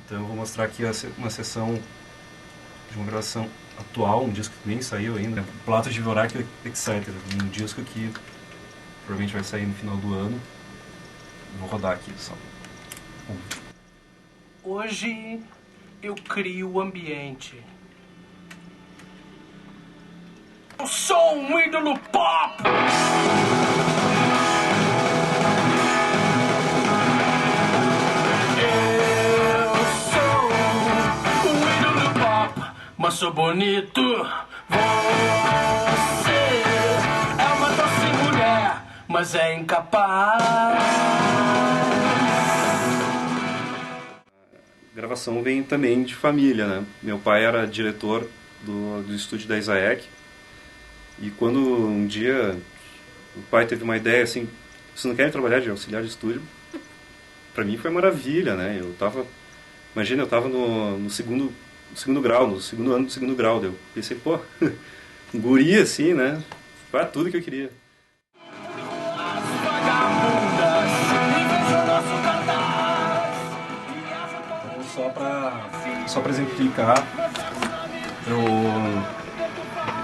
Então eu vou mostrar aqui uma sessão de uma gravação atual, um disco que nem saiu ainda, Plato de Dvorak, etc. Um disco que provavelmente vai sair no final do ano. Vou rodar aqui só. Hoje eu crio o ambiente. Eu sou um ídolo pop! Eu sou um ídolo pop, mas sou bonito. Você é uma doce mulher, mas é incapaz. A gravação vem também de família, né? Meu pai era diretor do estúdio da Isaac. E quando um dia o pai teve uma ideia assim, você não quer trabalhar de auxiliar de estúdio? Pra mim foi maravilha, né? Imagina, eu tava no segundo grau, no segundo ano do segundo grau. Eu pensei, pô, um guri assim, né? Foi tudo que eu queria. Só pra exemplificar, eu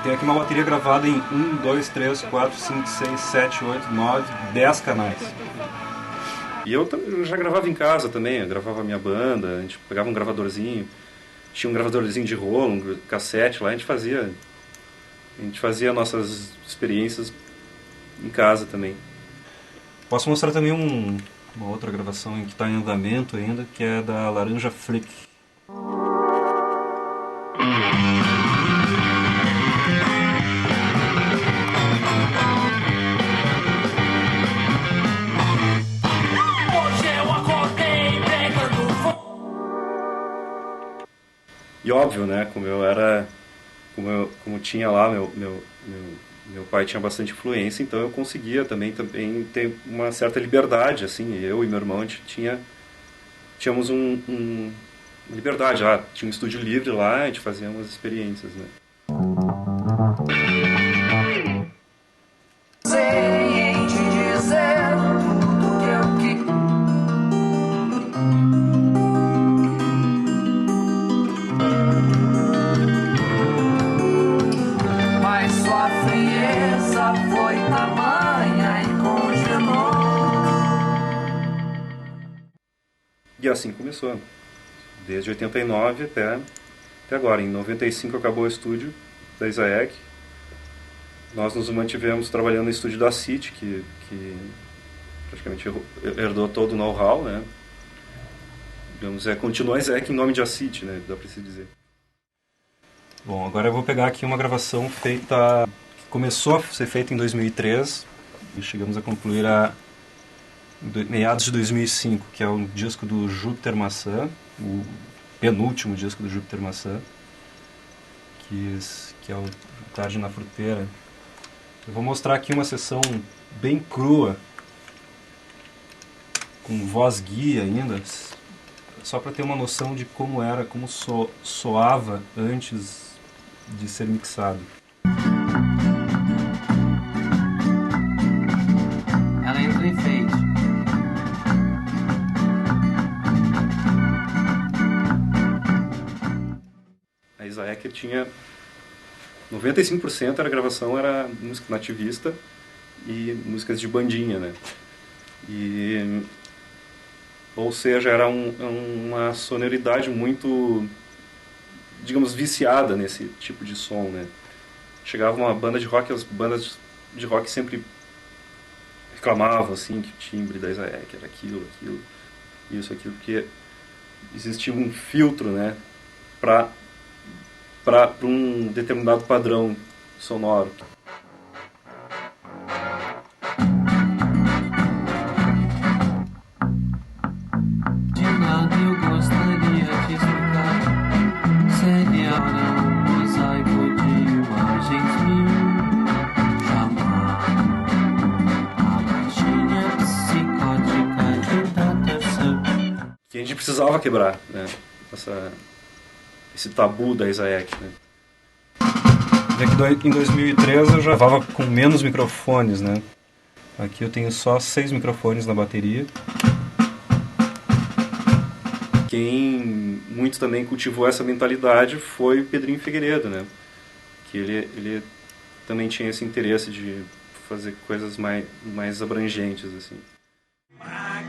tenho aqui uma bateria gravada em 1, 2, 3, 4, 5, 6, 7, 8, 9, 10 canais. E eu já gravava em casa também, eu gravava a minha banda, a gente pegava um gravadorzinho, tinha um gravadorzinho de rolo, um cassete lá, a gente fazia nossas experiências em casa também. Posso mostrar também uma outra gravação que está em andamento ainda, que é da Laranja Flick. E óbvio, né, como tinha lá, meu pai tinha bastante influência, então eu conseguia também ter uma certa liberdade, assim, eu e meu irmão, a gente tínhamos uma liberdade lá, tinha um estúdio livre lá, a gente fazia umas experiências, né. Foi tamanha e congelou. E assim começou, desde 89 até agora. Em 95 acabou o estúdio da Isaac. Nós nos mantivemos trabalhando no estúdio da City, que praticamente herdou todo o know-how, né? Digamos, continua a Isaac em nome de City, né? Dá pra se dizer. Bom, agora eu vou pegar aqui uma gravação feita... Começou a ser feita em 2003 e chegamos a concluir meados de 2005, que é o disco do Júpiter Maçã, o penúltimo disco do Júpiter Maçã, que é o Tarde na Fruteira. Eu vou mostrar aqui uma sessão bem crua, com voz guia ainda, só para ter uma noção de como soava antes de ser mixado. A Isaac tinha 95% da gravação era música nativista e músicas de bandinha, né? Ou seja, era uma sonoridade muito, digamos, viciada nesse tipo de som, né? Chegava uma banda de rock, as bandas de rock sempre reclamavam assim que o timbre da Isaac era aquilo, aquilo, porque existia um filtro, né, para um determinado padrão sonoro. De nada eu gostaria de explicar. Seria um mosaico de imagens mil. Chamar a baixinha psicótica de Datação. Que a gente precisava quebrar, né, esse tabu da Isaac, né. E aqui em 2013 eu já gravava com menos microfones, né. Aqui eu tenho só 6 microfones na bateria. quem muito também cultivou essa mentalidade foi o Pedrinho Figueiredo, né? Que ele também tinha esse interesse de fazer coisas mais abrangentes, assim. Pra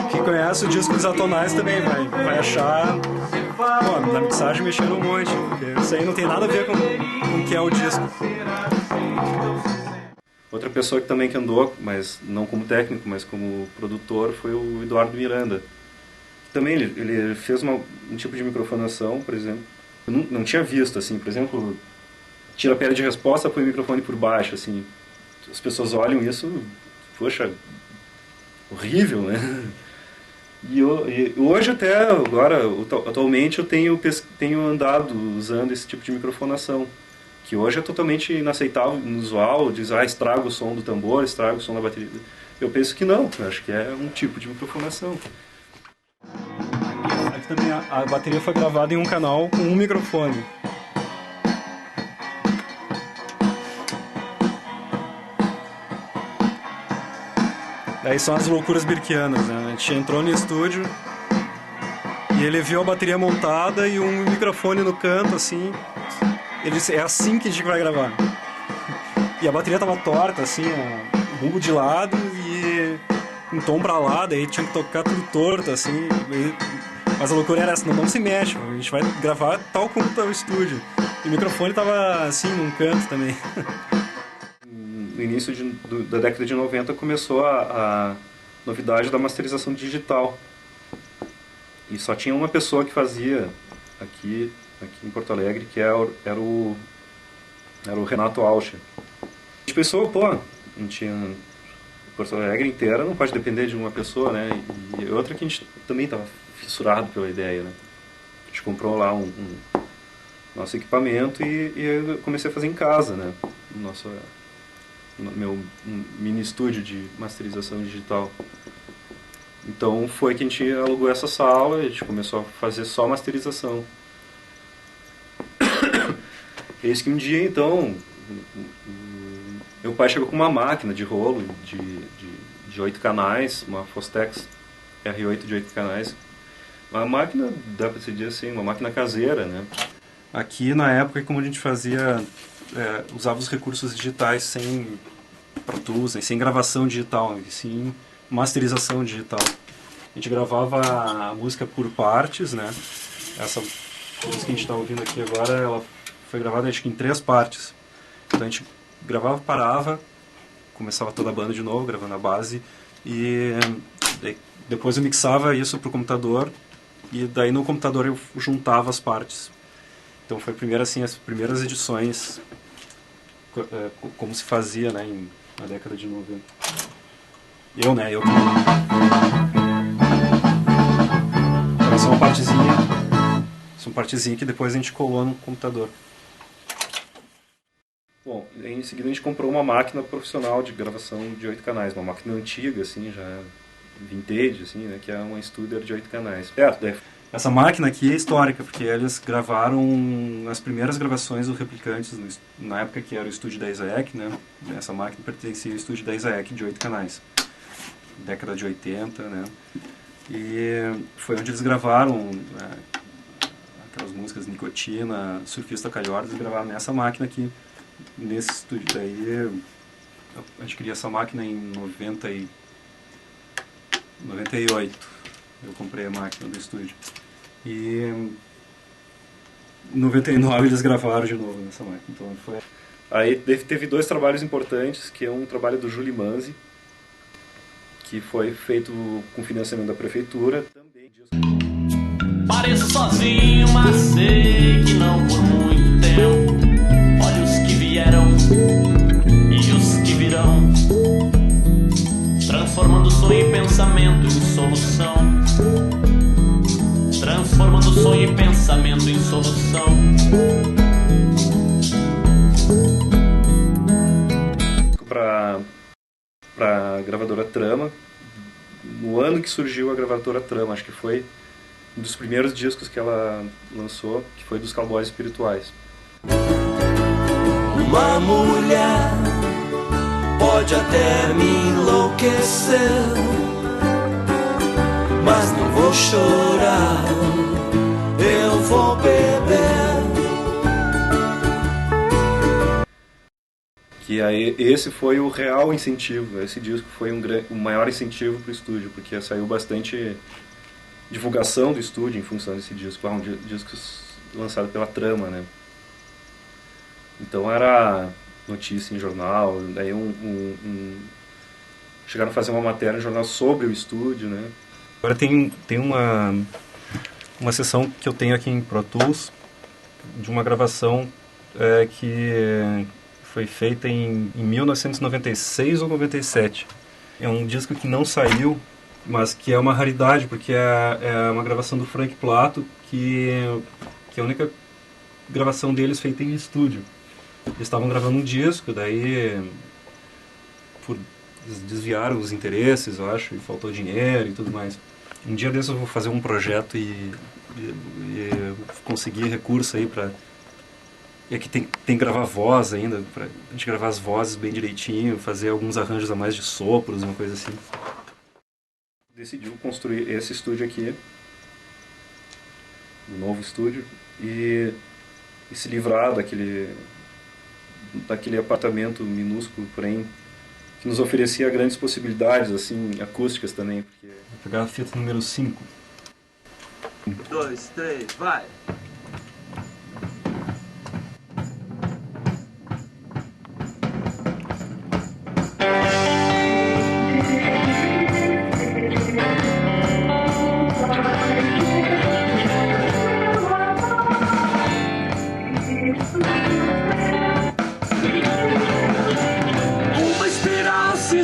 quem conhece o disco dos Atonais também vai achar, pô, na mixagem mexendo um monte, porque isso aí não tem nada a ver com o que é o disco. Outra pessoa que também andou, mas não como técnico, mas como produtor, foi o Eduardo Miranda. Também ele fez um tipo de microfonação, por exemplo. Eu não tinha visto, assim, por exemplo, tira a pedra de resposta, põe o microfone por baixo, assim. As pessoas olham isso, poxa, horrível, né? E hoje até, agora, atualmente, eu tenho andado usando esse tipo de microfonação, que hoje é totalmente inaceitável, inusual, diz, estraga o som do tambor, estraga o som da bateria. Eu penso que não, eu acho que é um tipo de microfonação. Aqui também a bateria foi gravada em um canal com um microfone. Aí são as loucuras birkianas, né? A gente entrou no estúdio e ele viu a bateria montada e um microfone no canto, assim. Ele disse, é assim que a gente vai gravar. E a bateria tava torta, assim, o bumbo de lado e um tom pra lá, daí tinha que tocar tudo torto, assim. Mas a loucura era essa, não se mexe, a gente vai gravar tal como tá o estúdio. E o microfone tava, assim, num canto também. No início da década de 90 começou a novidade da masterização digital. E só tinha uma pessoa que fazia aqui em Porto Alegre, que era o Renato Alcher. A gente pensou, não tinha... Porto Alegre inteira não pode depender de uma pessoa, né? E outra que a gente também estava fissurado pela ideia, né? A gente comprou lá um nosso equipamento e eu comecei a fazer em casa, né? Meu mini estúdio de masterização digital. Então foi que a gente alugou essa sala e a gente começou a fazer só masterização. Eis que um dia, então, meu pai chegou com uma máquina de rolo de 8 canais, uma Fostex R8 de 8 canais. Uma máquina, dá pra se dizer assim, uma máquina caseira, né? Aqui, na época, como a gente fazia... usava os recursos digitais sem Pro Tools, sem gravação digital, sim masterização digital. A gente gravava a música por partes, né? Essa música que a gente está ouvindo aqui agora, ela foi gravada acho que em 3 partes. Então a gente gravava, parava, começava toda a banda de novo, gravando a base, e depois eu mixava isso pro computador, e daí no computador eu juntava as partes. Então foi primeiro assim, as primeiras edições como se fazia, né, na década de 90. Eu também. Então, só uma partezinha que depois a gente colou no computador. Bom, em seguida a gente comprou uma máquina profissional de gravação de 8 canais, uma máquina antiga, assim, já vintage, assim, né, que é uma Studer de 8 canais. Essa máquina aqui é histórica, porque eles gravaram as primeiras gravações do Replicantes, na época que era o estúdio da Isaac, né? Essa máquina pertencia ao estúdio da Isaac de 8 canais, década de 80, né? E foi onde eles gravaram aquelas músicas Nicotina, Surfista Calhorda, eles gravaram nessa máquina aqui, nesse estúdio. Daí eu adquiri essa máquina em 98. Eu comprei a máquina do estúdio. E em 99 eles gravaram de novo nessa máquina. Então foi... Aí teve 2 trabalhos importantes, que é um trabalho do Júlio Manzi, que foi feito com financiamento da prefeitura. Também. Pareço sozinho, mas sei que não por muito tempo. Olha os que vieram e os que virão, transformando sonho e pensamento em solução. Transformando sonho e pensamento em solução. Para a gravadora Trama, no ano que surgiu a gravadora Trama, acho que foi um dos primeiros discos que ela lançou, que foi dos Cowboys Espirituais. Uma mulher pode até me enlouquecer, vou chorar, eu vou beber. Que aí, esse foi o real incentivo, esse disco foi o maior incentivo para o estúdio, porque saiu bastante divulgação do estúdio em função desse disco, um disco lançado pela Trama, né? Então era notícia em jornal, daí chegaram a fazer uma matéria no jornal sobre o estúdio, né? Agora tem uma sessão que eu tenho aqui em Pro Tools de uma gravação que foi feita em 1996 ou 97. É um disco que não saiu, mas que é uma raridade, porque é uma gravação do Frank Plato, que é a única gravação deles feita em estúdio. Eles estavam gravando um disco, daí eles desviaram os interesses, eu acho, e faltou dinheiro e tudo mais. Um dia desses eu vou fazer um projeto e conseguir recurso aí para... E aqui tem que gravar voz ainda, pra gente gravar as vozes bem direitinho, fazer alguns arranjos a mais de sopros, uma coisa assim. Decidiu construir esse estúdio aqui, um novo estúdio, e se livrar daquele apartamento minúsculo, porém, que nos oferecia grandes possibilidades, assim, acústicas também. Porque... Vou pegar a fita número 5. 1, 2, 3, vai!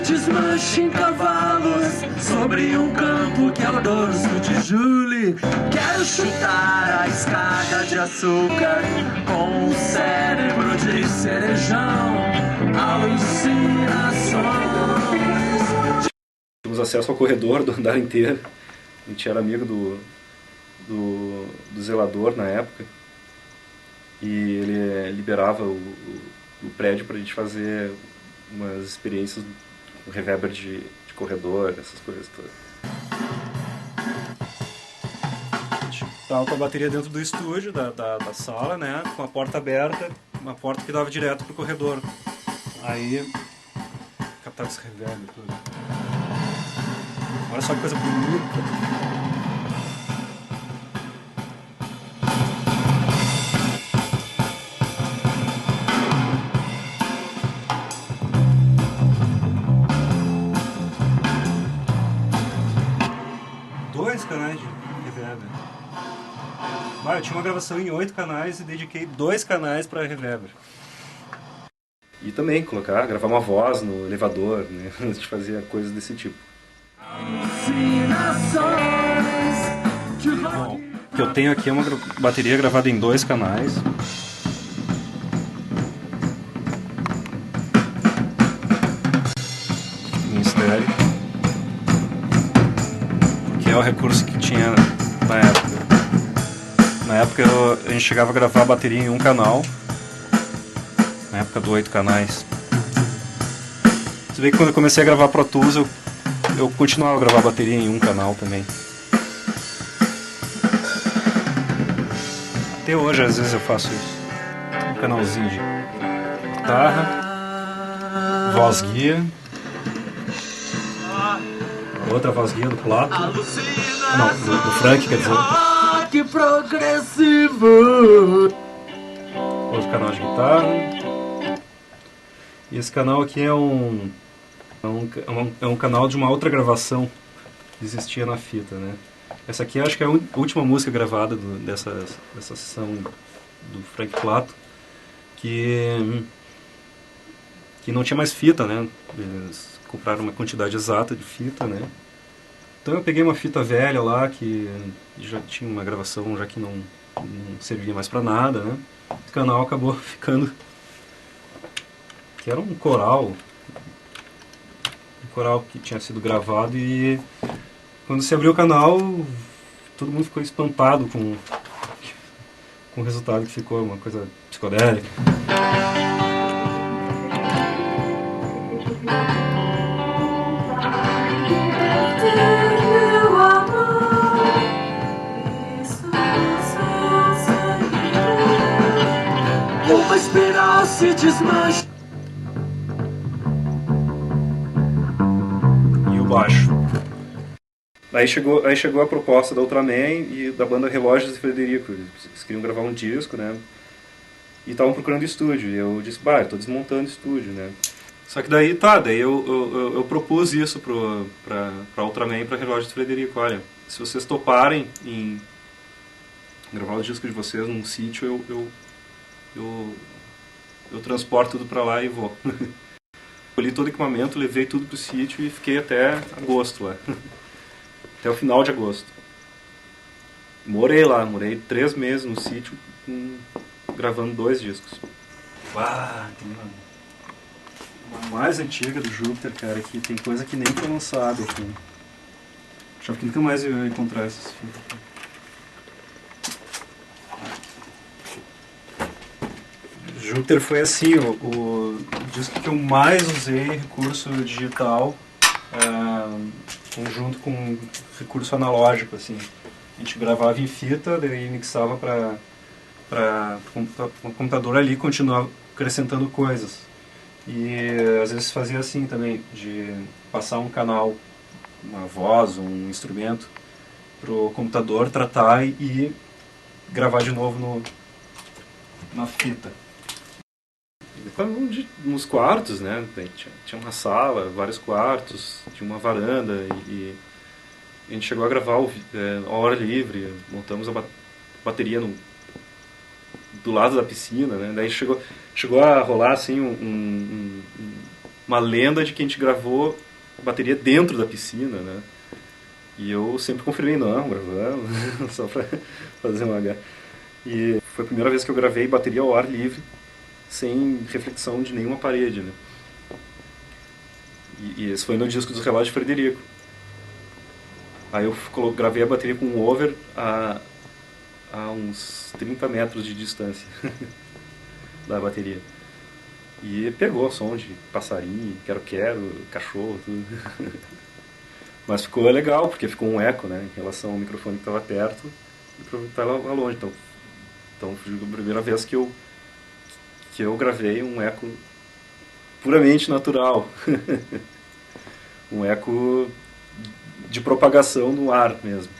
Desmanche em cavalos sobre um campo que é o dorso de Julie. Quero chutar a escada de açúcar com um cérebro de cerejão. Alucinações. Tínhamos acesso ao corredor do andar inteiro. A gente era amigo do zelador na época. E ele liberava o prédio pra gente fazer umas experiências com reverber de corredor, essas coisas todas. A gente tava com a bateria dentro do estúdio, da sala, né? Com a porta aberta, uma porta que dava direto pro corredor. Aí, captava esse reverber e tudo. Olha só que coisa bonita. Canais de reverber. Eu tinha uma gravação em 8 canais e dediquei 2 canais para reverber. E também gravar uma voz no elevador, né? A gente fazia coisas desse tipo. Bom, o que eu tenho aqui é uma bateria gravada em 2 canais. Em estéreo. É o recurso que tinha na época. Na época a gente chegava a gravar a bateria em um canal. Na época do 8 canais. Você vê que quando eu comecei a gravar Pro Tools eu continuava a gravar a bateria em um canal também. Até hoje às vezes eu faço isso. Um canalzinho de guitarra, voz guia. Outra voz guia do Plato. Não, do Frank, quer dizer. Que progressivo! Outro canal de guitarra. E esse canal aqui é um canal de uma outra gravação que existia na fita, né? Essa aqui acho que é a última música gravada dessa sessão do Frank Plato, que não tinha mais fita, né? Eles compraram uma quantidade exata de fita, né? Então eu peguei uma fita velha lá que já tinha uma gravação já que não servia mais para nada, né? Esse canal acabou ficando, que era um coral que tinha sido gravado, e quando se abriu o canal todo mundo ficou espantado com o resultado que ficou, uma coisa psicodélica. Uma espiral se desmancha. E o baixo. Aí chegou a proposta da Ultraman e da banda Relógios de Frederico. Eles queriam gravar um disco, né? E estavam procurando estúdio. E eu disse, eu tô desmontando estúdio, né? Só que daí eu propus isso pra Ultraman e pra Relógios de Frederico. Olha, se vocês toparem em gravar o disco de vocês num sítio, eu transporto tudo pra lá e vou. Colhi todo o equipamento, levei tudo pro sítio e fiquei até agosto lá. Até o final de agosto. Morei 3 meses no sítio, gravando 2 discos. Tem uma mais antiga do Júpiter, cara, que tem coisa que nem foi lançada aqui. Achava que nunca mais eu ia encontrar essas fitas. Júpiter foi assim, o disco que eu mais usei recurso digital, junto com recurso analógico, assim. A gente gravava em fita, daí mixava para o computador ali e continuava acrescentando coisas. E às vezes fazia assim também, de passar um canal, uma voz, um instrumento, pro computador tratar e gravar de novo na fita. Nos quartos, né? Tinha uma sala, vários quartos, tinha uma varanda e a gente chegou a gravar ao ar livre, montamos a bateria do lado da piscina, né? Daí chegou a rolar assim uma lenda de que a gente gravou a bateria dentro da piscina, né? E eu sempre confirmei, não, gravamos, só pra fazer uma H. E foi a primeira vez que eu gravei bateria ao ar livre, sem reflexão de nenhuma parede, né? E esse foi no disco dos Relógios de Frederico. Aí eu gravei a bateria com um over a uns 30 metros de distância da bateria. E pegou som de passarinho, quero-quero, cachorro, tudo. Mas ficou legal, porque ficou um eco, né, em relação ao microfone que estava perto e o microfone que estava longe. Então foi a primeira vez que eu gravei um eco puramente natural. Um eco de propagação no ar mesmo.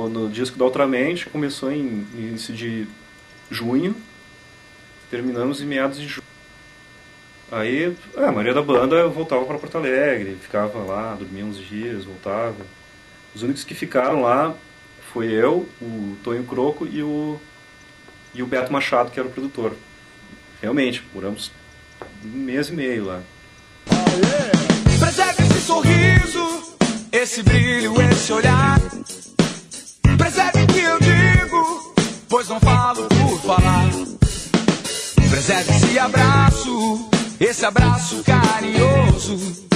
No disco da Ultraman começou em início de junho, terminamos em meados de julho. Aí a maioria da banda voltava para Porto Alegre, ficava lá, dormia uns dias, voltava. Os únicos que ficaram lá foi eu, o Tonho Croco e o Beto Machado, que era o produtor. Realmente, moramos 1 mês e meio lá. Preserve esse sorriso, esse brilho, esse olhar. Preserve o que eu digo, pois não falo por falar. Preserve esse abraço carinhoso.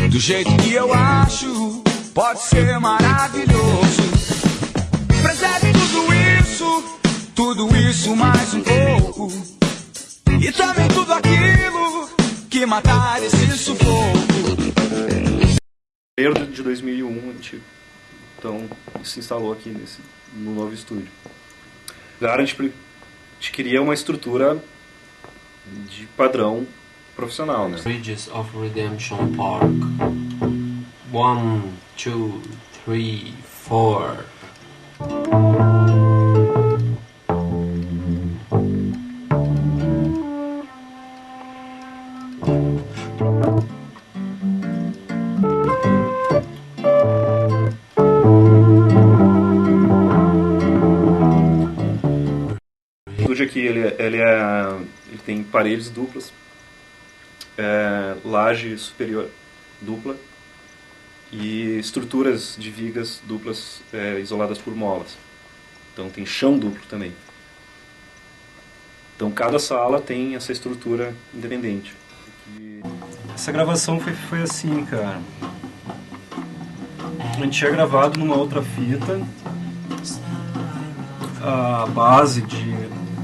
Do jeito que eu acho, pode ser maravilhoso. Preserve tudo isso mais um pouco. E também tudo aquilo que matar esse sufoco. Em fevereiro de 2001, a gente se instalou aqui no novo estúdio. A gente queria uma estrutura de padrão profissional, né? Bridges of Redemption Park. 1, 2, 3, 4. Aqui ele tem paredes duplas, laje superior dupla e estruturas de vigas duplas isoladas por molas. Então tem chão duplo também. Então cada sala tem essa estrutura independente. Essa gravação foi assim, cara. A gente tinha gravado numa outra fita a base que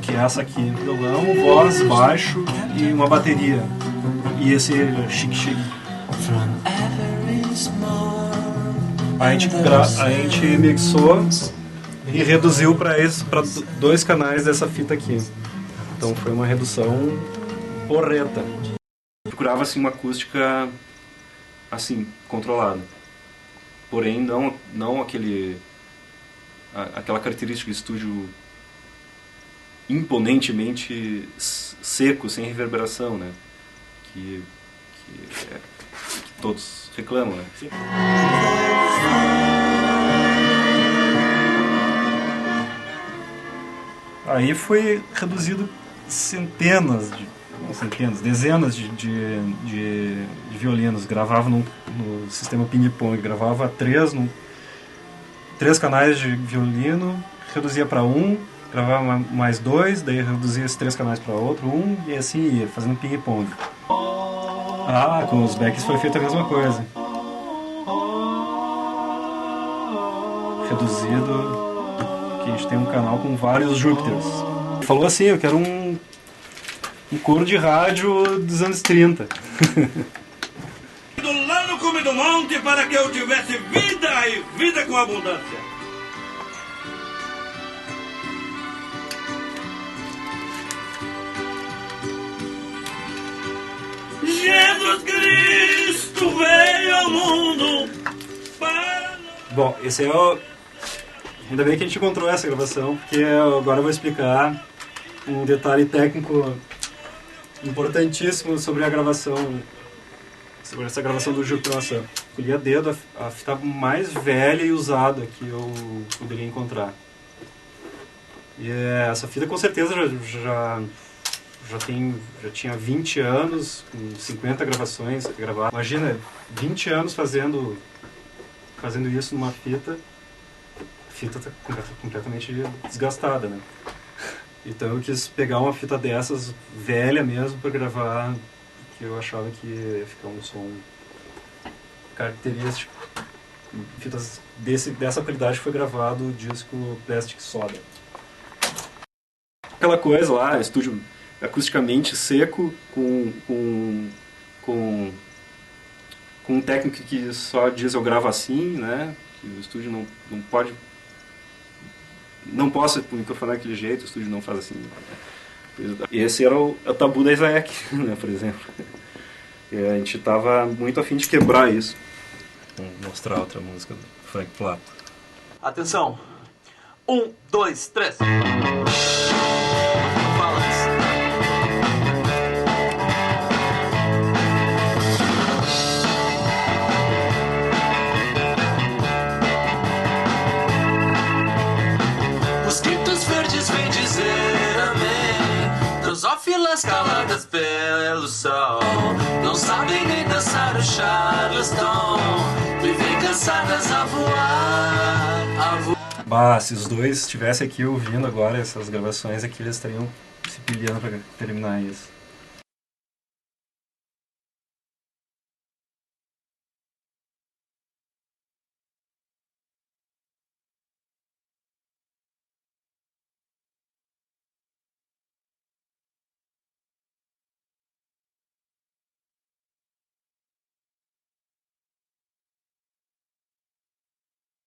é essa aqui, violão, voz, baixo e uma bateria. E esse chique-chique. A gente mixou e reduziu para 2 canais dessa fita aqui. Então foi uma redução porreta. Procurava assim uma acústica assim, controlada. Porém não aquela característica de estúdio imponentemente seco, sem reverberação, né? Que todos reclamam, né? Aí foi reduzido dezenas de violinos. Gravava no sistema ping-pong, gravava 3 canais de violino, reduzia para 1, gravava mais 2, daí reduzia esses 3 canais para outro, 1, e assim ia, fazendo ping-pong. Com os backs foi feita a mesma coisa. Reduzido, que a gente tem um canal com vários Júpiters. Ele falou assim, eu quero um coro de rádio dos anos 30. Lá no cume do monte para que eu tivesse vida e vida com abundância. Jesus Cristo veio ao mundo para... Bom, esse é o... Ainda bem que a gente encontrou essa gravação, porque agora eu vou explicar um detalhe técnico importantíssimo sobre a gravação, sobre essa gravação do Júpiter Maçã. Escolhi a dedo a fita mais velha e usada que eu poderia encontrar. E essa fita com certeza já tinha 20 anos, com 50 gravações gravadas. Imagina, 20 anos fazendo isso numa fita. A fita está completamente desgastada, né? Então eu quis pegar uma fita dessas, velha mesmo, para gravar, que eu achava que ia ficar um som característico. Fitas dessa qualidade foi gravado o disco Plastic Soda. Aquela coisa lá, estúdio acusticamente seco, com um técnico que só diz eu gravo assim, né? Que o estúdio não pode... Não posso microfonar daquele jeito, o estúdio não faz assim. Esse era o tabu da Isaac, né, por exemplo. E a gente estava muito afim de quebrar isso. Vou mostrar outra música do Frank Plato. Atenção. 1, 2, 3. Drosófilas caladas pelo sol não sabem nem dançar o Charleston, vivem cansadas a voar. Se os dois estivessem aqui ouvindo agora essas gravações aqui, eles estariam se pilhando para terminar isso.